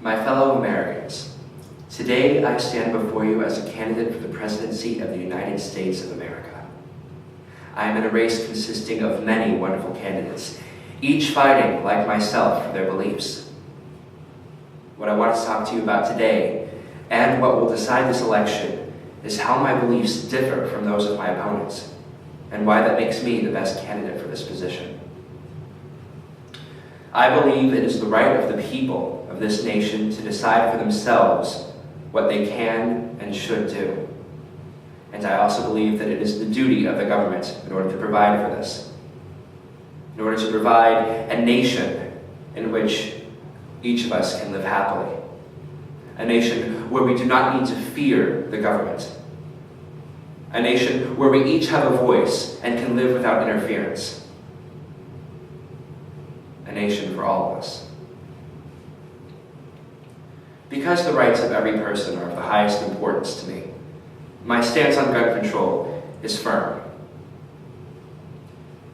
My fellow Americans, today I stand before you as a candidate for the presidency of the United States of America. I am in a race consisting of many wonderful candidates, each fighting, like myself, for their beliefs. What I want to talk to you about today, and what will decide this election, is how my beliefs differ from those of my opponents, and why that makes me the best candidate for this position. I believe it is the right of the people of this nation to decide for themselves what they can and should do. And I also believe that it is the duty of the government in order to provide for this, in order to provide a nation in which each of us can live happily, a nation where we do not need to fear the government, a nation where we each have a voice and can live without interference, a nation for all of us. Because the rights of every person are of the highest importance to me, my stance on gun control is firm.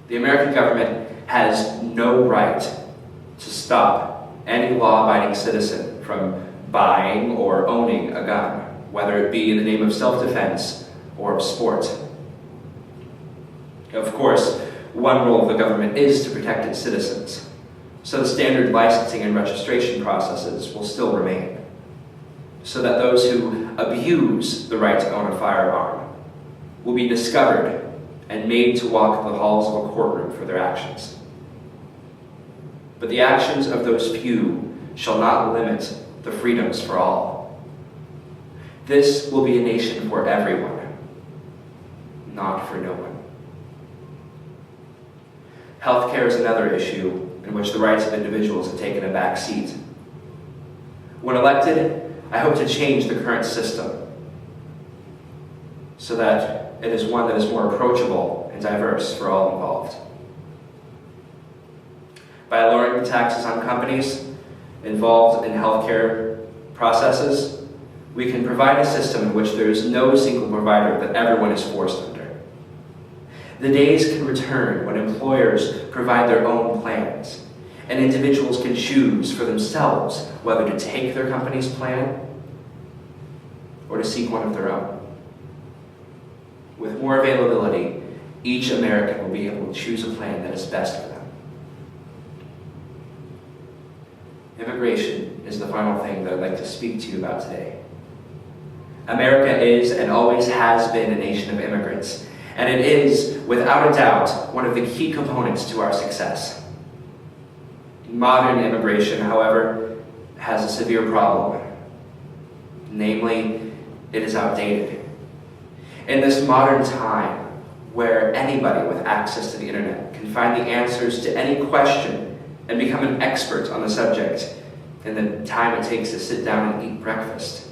The American government has no right to stop any law-abiding citizen from buying or owning a gun, whether it be in the name of self-defense or of sport. Of course, one role of the government is to protect its citizens, so the standard licensing and registration processes will still remain, so that those who abuse the right to own a firearm will be discovered and made to walk the halls of a courtroom for their actions. But the actions of those few shall not limit the freedoms for all. This will be a nation for everyone, not for no one. Healthcare is another issue in which the rights of individuals have taken a back seat. When elected, I hope to change the current system so that it is one that is more approachable and diverse for all involved. By lowering the taxes on companies involved in healthcare processes, we can provide a system in which there is no single provider that everyone is forced under. The days can return when employers provide their own plans, and individuals can choose for themselves whether to take their company's plan or to seek one of their own. With more availability, each American will be able to choose a plan that is best for them. Immigration is the final thing that I'd like to speak to you about today. America is and always has been a nation of immigrants, and it is, without a doubt, one of the key components to our success. Modern immigration, however, has a severe problem. Namely, it is outdated. In this modern time, where anybody with access to the internet can find the answers to any question and become an expert on the subject in the time it takes to sit down and eat breakfast,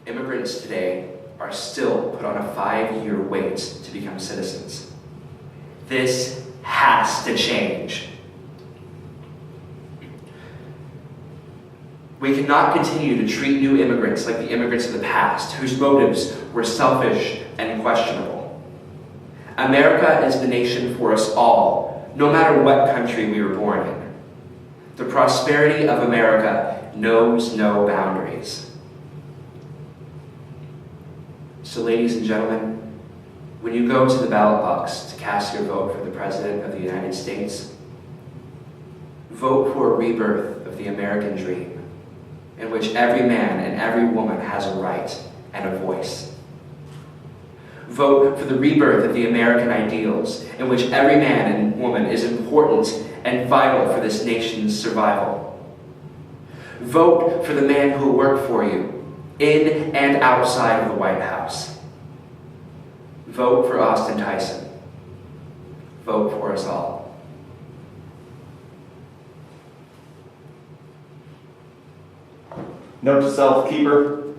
immigrants today are still put on a 5-year wait to become citizens. This has to change. We cannot continue to treat new immigrants like the immigrants of the past, whose motives were selfish and questionable. America is the nation for us all, no matter what country we were born in. The prosperity of America knows no boundaries. So, ladies and gentlemen, when you go to the ballot box to cast your vote for the President of the United States, vote for a rebirth of the American dream, in which every man and every woman has a right and a voice. Vote for the rebirth of the American ideals, in which every man and woman is important and vital for this nation's survival. Vote for the man who will work for you, in and outside of the White House. Vote for Austin Tyson. Vote for us all. Note to self, keeper,